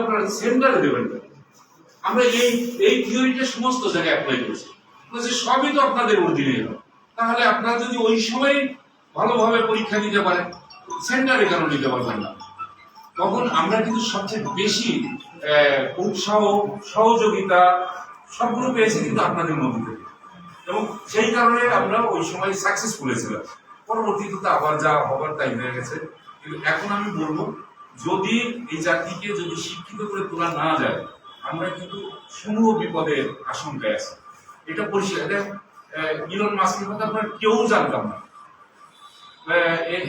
আপনারা সেন্টারে দেবেন না। আমরা এই থিওরিটা সমস্ত জায়গায় অ্যাপ্লাই করেছি, সবই তো আপনাদের অধীনে। তাহলে আপনারা যদি ওই সময় ভালোভাবে পরীক্ষা দিতে পারেন, সেন্টারে কেন নিতে পারবেন না? তখন আমরা কিন্তু সবচেয়ে বেশি উৎসাহ, সহযোগিতা সবগুলো পেয়েছি কিন্তু আপনাদের মধ্যে থেকে, এবং সেই কারণে আমরা ওই সময় সাকসেসফুল হয়েছিলাম। পরবর্তীতে আবার যা হবার তাই হয়ে গেছে। কিন্তু এখন আমি বলবো, যদি এই জাতিকে যদি শিক্ষিত করে তোলা না যায়, আমরা কিন্তু সমূহ বিপদের আশঙ্কায় আছি। এটা পরিষ্কার। ইলন মাস্কের কথা আপনারা কেউ জানতাম না।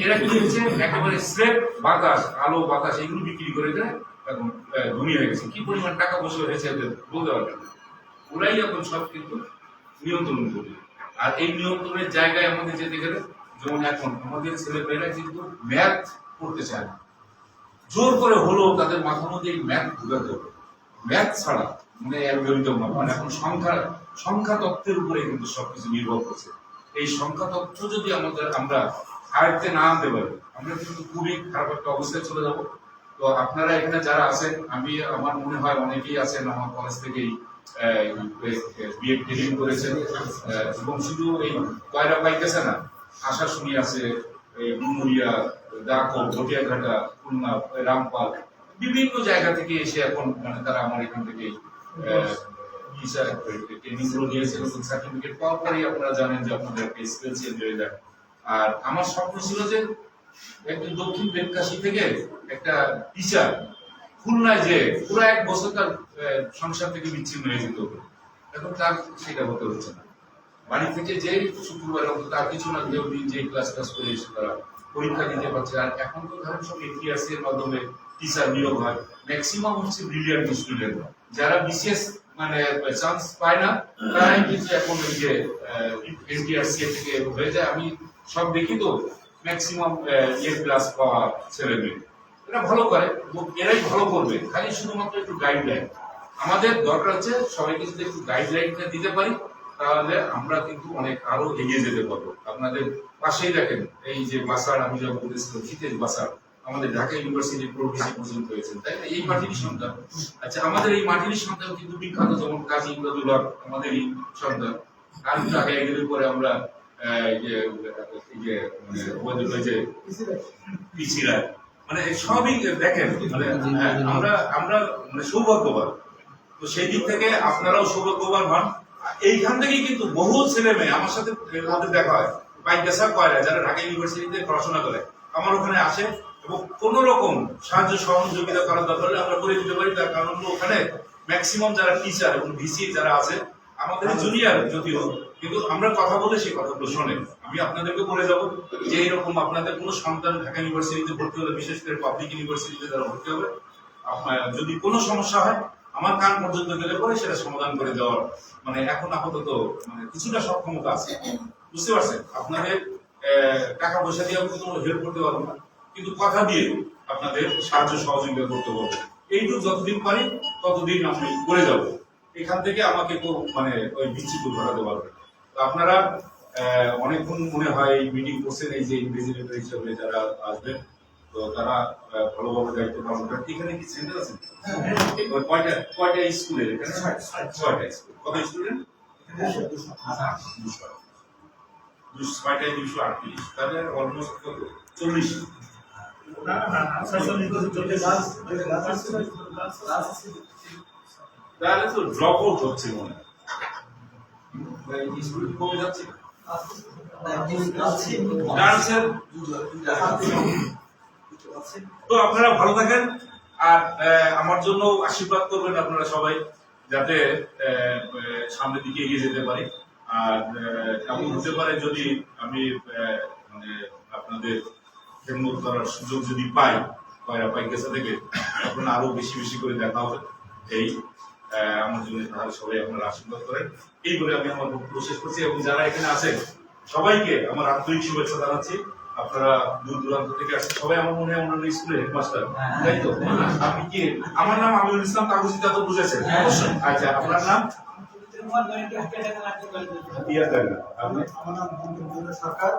এরা কি হচ্ছে, একেবারে স্রেফ বাতাস, আলো বাতাস এগুলো বিক্রি করে দেয়, এখন ধনী হয়ে গেছে। কি পরিমাণ টাকা পয়সা হয়েছে বলতে পারবেন না। ওরাই এখন সব কিন্তু নিয়ন্ত্রণ করবে। আর এই নিয়ন্ত্রণের জায়গায় আমাদের যেতে গেলে, যেমন এখন আমাদের ছেলেমেয়েরা কিন্তু ম্যাথ পড়তে চায় না, জোর করে হলো তাদের মাথার মধ্যে এই ম্যাথ ঢুকাতে হবে। ম্যাথ ছাড়া মানে অ্যালগরিদম না, মানে এখন সংখ্যা তত্ত্বের উপরে কিন্তু সবকিছু নির্ভর করছে। এই সংখ্যা তত্ত্ব যদি আমরা আয়ত্তে না আনতে পারি, আমরা কিন্তু খুবই খারাপ একটা অবস্থায় চলে যাব। তো আপনারা এখানে যারা আছেন, আমার মনে হয় অনেকেই আছেন আমার কলেজ থেকেই বিএড ট্রেনিং করেছেন, এবং শুধু এই কয়রা পাইতেছে না, আশা শুনি আছে, ডুমুরিয়া, দাকো, ঘটিয়াঘাটা, খুলনা, রামপাল, বিভিন্ন জায়গা থেকে এসে এখন মানে তারা আমার এখান থেকে ট্রেনিং গুলো নিয়েছেন, এবং সার্টিফিকেট পাওয়ার পরেই আপনারা জানেন যে আপনাদের একটা স্কিল চেঞ্জ হয়ে যায়। আর আমার স্বপ্ন ছিল যে একটা দক্ষিণ বেদকাশি থেকে একটা টিচার খুলনায় যে পুরো 1 বছর তার সংসার থেকে বিচ্ছিন্ন হয়ে যেত। এখন তার সেটা হতে হচ্ছে না। বাড়ি থেকে যে শুক্রবার তার কিছু না কেউ দিন যে ক্লাস করে এসে তারা পরীক্ষা দিতে পারছে। আর এখন তো ধরেন সব এটিআরসি এর মাধ্যমে টিচার নিয়োগ হয়। ম্যাক্সিমাম হচ্ছে ব্রিলিয়ান্ট স্টুডেন্ট, যারা বিশেষ মানে চান্স পায় না, তারাই কিন্তু এখন এই যে এটিআরসি থেকে হয়ে যায়। আমি সব দেখি তো ম্যাক্সিমাম ক্লাস পাওয়া ছেলে মেয়ে, এরা ভালো করে, এরাই ভালো করবে। খালি শুধুমাত্র একটু গাইডলাইন আমাদের দরকার হচ্ছে। সবাইকে যদি একটু গাইডলাইনটা দিতে পারি, তাহলে আমরা কিন্তু অনেক আরো এগিয়ে যেতে পারবো। আপনাদের পাশেই দেখেন এই যে বাসার, আমি যখন বলেছিলাম শীতের বাসার, আমাদের ঢাকা ইউনিভার্সিটির প্রফেসর পর্যন্ত হয়েছেন, তাই না? এই মাটির সন্তান। আচ্ছা, আমাদের এই মাটির সন্তান কিন্তু বিখ্যাত, যেমন কাজী ইমদাদুল্লাহ আমাদেরই সন্তান। আর ঢাকা এগুলোর পরে আমরা পিছিয়ে মানে সবই দেখেন, মানে আমরা মানে সৌভাগ্যবান। তো সেই দিক থেকে আপনারাও সৌভাগ্যবান হন। এইখান থেকেই কিন্তু বহু ছেলে মেয়ে আমার সাথে ওদের দেখা হয়, বাইকাসা কয়রা যারা ঢাকা ইউনিভার্সিটিতে পড়াশোনা করে আমার ওখানে আসে, এবং কোন রকম সাহায্য সহযোগিতা করার দরকার হলে আমরা করে দিতে পারি। তার কারণ ওখানে ম্যাক্সিমাম যারা টিচার এবং ভিসি যারা আছে আমাদের জুনিয়র যদিও, কিন্তু আমরা কথা বলে সেই কথাগুলো শোনেন। আমি আপনাদেরকে বলে যাবো যে এইরকম আপনাদের কোনো সন্তান ঢাকা ইউনিভার্সিটিতে ভর্তি হলে, বিশেষ করে পাবলিক ইউনিভার্সিটিতে যারা ভর্তি হবে, আপনার যদি কোনো সমস্যা হয় আমার কান পর্যন্ত গেলে পরে সেটা সমাধান করে দেওয়ার মানে এখন আপাতত মানে কিছুটা সক্ষমতা আছে। বুঝতে পারছেন? আপনাদের টাকা পয়সা দিয়ে আমি কোনো হেল্প করতে পারবো না, কিন্তু কথা দিয়ে আপনাদের সাহায্য সহযোগিতা করতে পারবো। এইটুকু যতদিন পারি ততদিন আমি করে যাব। এখান থেকে আমাকে তো মানে ওই বিচ্ছিন্ন ঘটাতে পারবে। তো আপনারা অনেকক্ষণ মনে হয় মিটিং করছেন, এই যে ইনভিজিলেটর হিসেবে যারা আসবেন, তো তারা ভালোভাবে দায়িত্ব পালন করেন। এখানে কি সেন্টার আছে? কয়টা স্কুলের? এখানে 6টা স্কুল। কত স্টুডেন্ট? 238, তাহলে অলমোস্ট কত 40। তাহলে তো ড্রপ আউট হচ্ছে মনে হয়, স্টুডেন্ট কমে যাচ্ছে। তো আপনারা ভালো থাকেন, আর আমার জন্য আশীর্বাদ করবেন আপনারা সবাই, যাতে সামনের দিকে এগিয়ে যেতে পারি। আর এমন হতে পারে যদি আমি মানে আপনাদের খেদমত করার সুযোগ যদি পাই কয়রা পাইকেসা থেকে, তখন আরো বেশি বেশি করে দেখা হবে। এই আমার জন্য তাহলে সবাই আপনারা আশীর্বাদ করেন, এই বলে আমি আমার বক্তব্য শেষ করছি। এবং যারা এখানে আছেন সবাইকে আমার আন্তরিক শুভেচ্ছা জানাচ্ছি। আপনারা দূর দূরান্ত থেকে আসছেন, সবাই আমার মনে হয় অন্যান্য স্কুলের হেডমাস্টার, তাই তো? আপনি কি? আমার নাম আমিনুল ইসলাম কাগজি, তা তো বুঝেছেন অবশ্যই। আচ্ছা, আপনার নাম? আমার নাম সরকার।